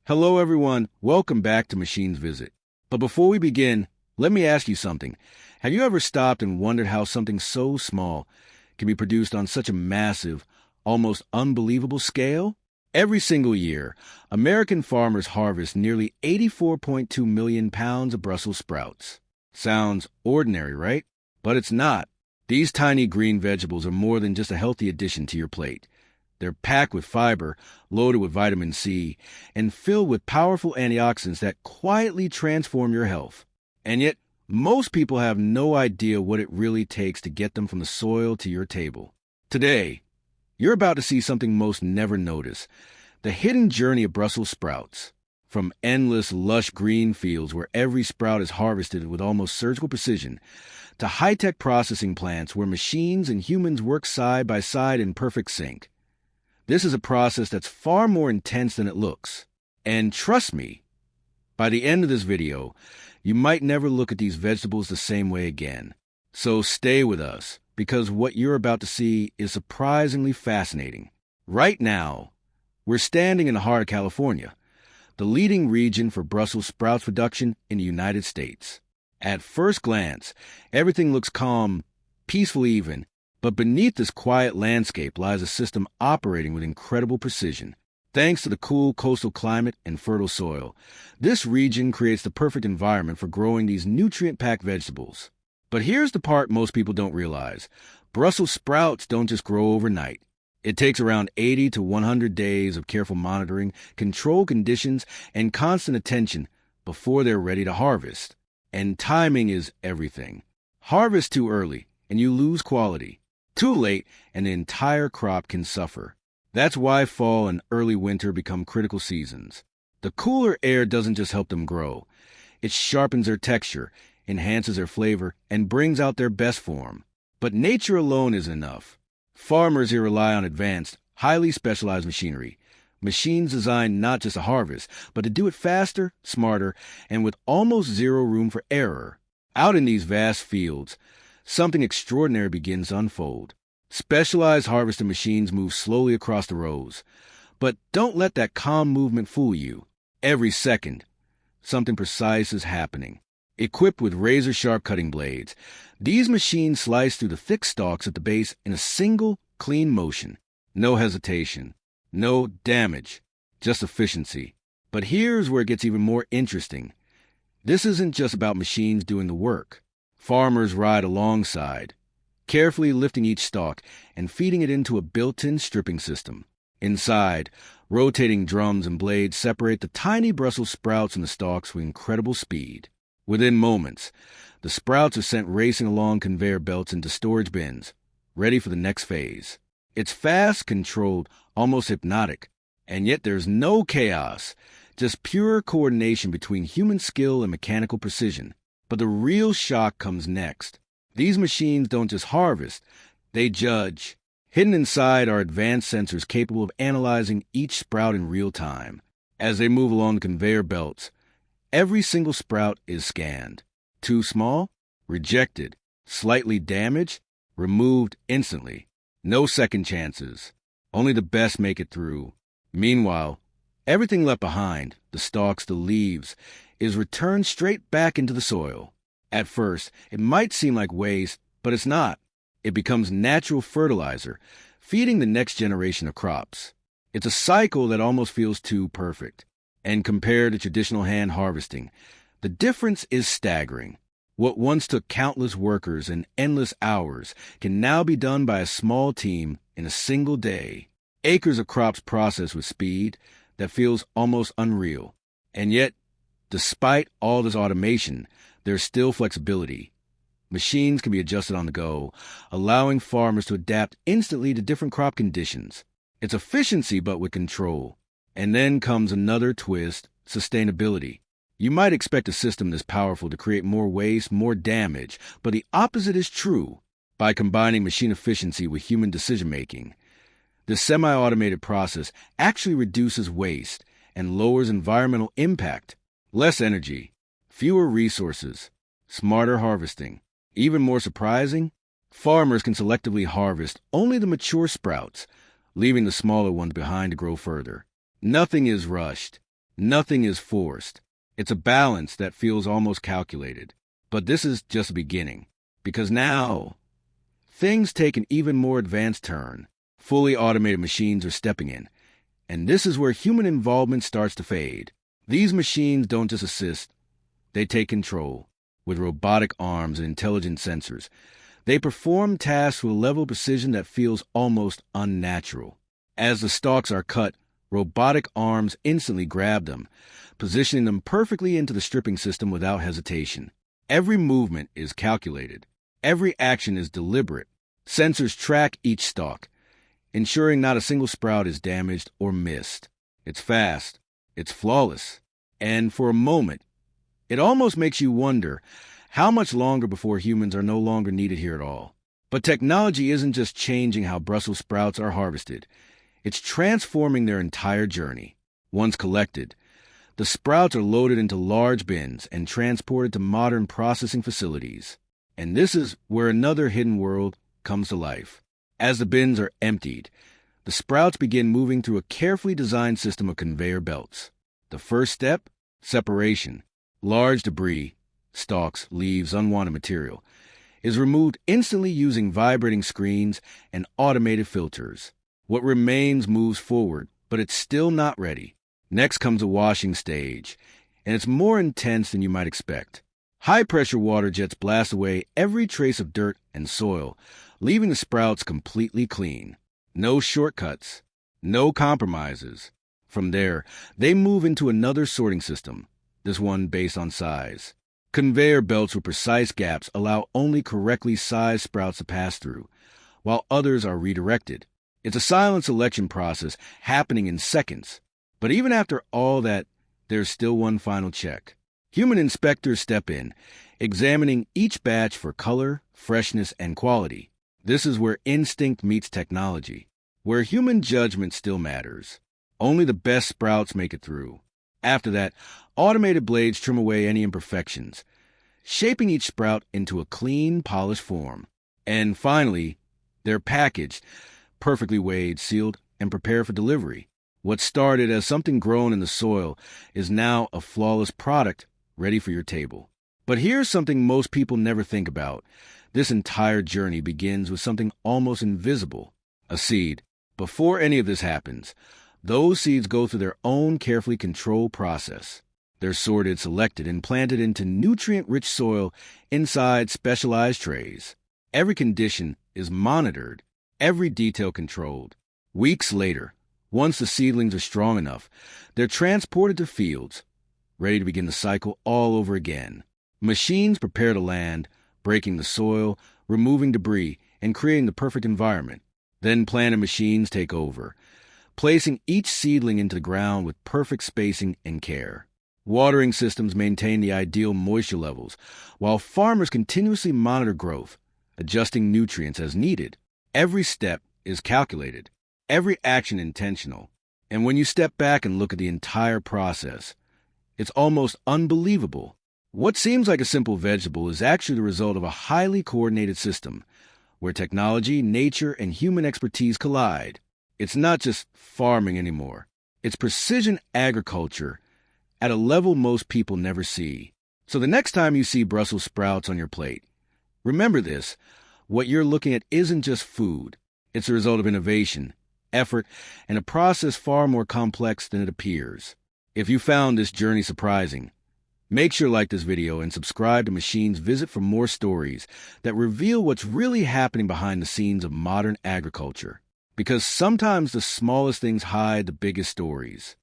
Hello, everyone. Welcome back to Machines Visit. But before we begin, let me ask you something. Have you ever stopped and wondered how something so small can be produced on such a massive, almost unbelievable scale? Every single year, American farmers harvest nearly 84.2 million pounds of Brussels sprouts. Sounds ordinary, right? But it's not. These tiny green vegetables are more than just a healthy addition to your plate. They're packed with fiber, loaded with vitamin C, and filled with powerful antioxidants that quietly transform your health. And yet, most people have no idea what it really takes to get them from the soil to your table. Today, you're about to see something most never notice: the hidden journey of Brussels sprouts. From endless, lush green fields where every sprout is harvested with almost surgical precision, to high-tech processing plants where machines and humans work side by side in perfect sync. This is a process that's far more intense than it looks. And trust me, by the end of this video, you might never look at these vegetables the same way again. So stay with us, because what you're about to see is surprisingly fascinating. Right now, we're standing in the heart of California, the leading region for Brussels sprouts production in the United States. At first glance, everything looks calm, peaceful even, but beneath this quiet landscape lies a system operating with incredible precision. Thanks to the cool coastal climate and fertile soil, this region creates the perfect environment for growing these nutrient-packed vegetables. But here's the part most people don't realize. Brussels sprouts don't just grow overnight. It takes around 80 to 100 days of careful monitoring, controlled conditions, and constant attention before they're ready to harvest. And timing is everything. Harvest too early, and you lose quality. Too late, and the entire crop can suffer. That's why fall and early winter become critical seasons. The cooler air doesn't just help them grow. It sharpens their texture, enhances their flavor, and brings out their best form. But nature alone isn't enough. Farmers here rely on advanced, highly specialized machinery. Machines designed not just to harvest, but to do it faster, smarter, and with almost zero room for error. Out in these vast fields, something extraordinary begins to unfold. Specialized harvesting machines move slowly across the rows. But don't let that calm movement fool you. Every second, something precise is happening. Equipped with razor-sharp cutting blades, these machines slice through the thick stalks at the base in a single, clean motion. No hesitation, no damage, just efficiency. But here's where it gets even more interesting. This isn't just about machines doing the work. Farmers ride alongside, carefully lifting each stalk and feeding it into a built-in stripping system. Inside, rotating drums and blades separate the tiny Brussels sprouts from the stalks with incredible speed. Within moments, the sprouts are sent racing along conveyor belts into storage bins, ready for the next phase. It's fast, controlled, almost hypnotic, and yet there's no chaos, just pure coordination between human skill and mechanical precision. But the real shock comes next. These machines don't just harvest, they judge. Hidden inside are advanced sensors capable of analyzing each sprout in real time. As they move along the conveyor belts, every single sprout is scanned. Too small? Rejected. Slightly damaged? Removed instantly. No second chances. Only the best make it through. Meanwhile, everything left behind, the stalks, the leaves, is returned straight back into the soil. At first, it might seem like waste, but it's not. It becomes natural fertilizer, feeding the next generation of crops. It's a cycle that almost feels too perfect. And compared to traditional hand harvesting, the difference is staggering. What once took countless workers and endless hours can now be done by a small team in a single day. Acres of crops processed with speed that feels almost unreal. And yet, despite all this automation, there's still flexibility. Machines can be adjusted on the go, allowing farmers to adapt instantly to different crop conditions. It's efficiency, but with control. And then comes another twist: sustainability. You might expect a system this powerful to create more waste, more damage, but the opposite is true. By combining machine efficiency with human decision-making, this semi-automated process actually reduces waste and lowers environmental impact. Less energy, fewer resources, smarter harvesting. Even more surprising, farmers can selectively harvest only the mature sprouts, leaving the smaller ones behind to grow further. Nothing is rushed. Nothing is forced. It's a balance that feels almost calculated. But this is just the beginning, because now things take an even more advanced turn. Fully automated machines are stepping in, and this is where human involvement starts to fade. These machines don't just assist, they take control. With robotic arms and intelligent sensors, they perform tasks with a level of precision that feels almost unnatural. As the stalks are cut, robotic arms instantly grab them, positioning them perfectly into the stripping system without hesitation. Every movement is calculated. Every action is deliberate. Sensors track each stalk, ensuring not a single sprout is damaged or missed. It's fast. It's flawless. And for a moment, it almost makes you wonder how much longer before humans are no longer needed here at all. But technology isn't just changing how Brussels sprouts are harvested. It's transforming their entire journey. Once collected, the sprouts are loaded into large bins and transported to modern processing facilities. And this is where another hidden world comes to life. As the bins are emptied, the sprouts begin moving through a carefully designed system of conveyor belts. The first step? Separation. Large debris, stalks, leaves, unwanted material, is removed instantly using vibrating screens and automated filters. What remains moves forward, but it's still not ready. Next comes a washing stage, and it's more intense than you might expect. High-pressure water jets blast away every trace of dirt and soil, leaving the sprouts completely clean. No shortcuts, no compromises. From there, they move into another sorting system, this one based on size. Conveyor belts with precise gaps allow only correctly sized sprouts to pass through, while others are redirected. It's a silent selection process happening in seconds. But even after all that, there's still one final check. Human inspectors step in, examining each batch for color, freshness, and quality. This is where instinct meets technology, where human judgment still matters. Only the best sprouts make it through. After that, automated blades trim away any imperfections, shaping each sprout into a clean, polished form. And finally, they're packaged, perfectly weighed, sealed, and prepared for delivery. What started as something grown in the soil is now a flawless product ready for your table. But here's something most people never think about. This entire journey begins with something almost invisible, a seed. Before any of this happens, those seeds go through their own carefully controlled process. They're sorted, selected, and planted into nutrient-rich soil inside specialized trays. Every condition is monitored, every detail controlled. Weeks later, once the seedlings are strong enough, they're transported to fields, ready to begin the cycle all over again. Machines prepare the land, breaking the soil, removing debris, and creating the perfect environment. Then planted machines take over, placing each seedling into the ground with perfect spacing and care. Watering systems maintain the ideal moisture levels, while farmers continuously monitor growth, adjusting nutrients as needed. Every step is calculated, every action intentional. And when you step back and look at the entire process, it's almost unbelievable. What seems like a simple vegetable is actually the result of a highly coordinated system, where technology, nature, and human expertise collide. It's not just farming anymore. It's precision agriculture at a level most people never see. So the next time you see Brussels sprouts on your plate, remember this: what you're looking at isn't just food. It's a result of innovation, effort, and a process far more complex than it appears. If you found this journey surprising, make sure to like this video and subscribe to Machines Visit for more stories that reveal what's really happening behind the scenes of modern agriculture. Because sometimes the smallest things hide the biggest stories.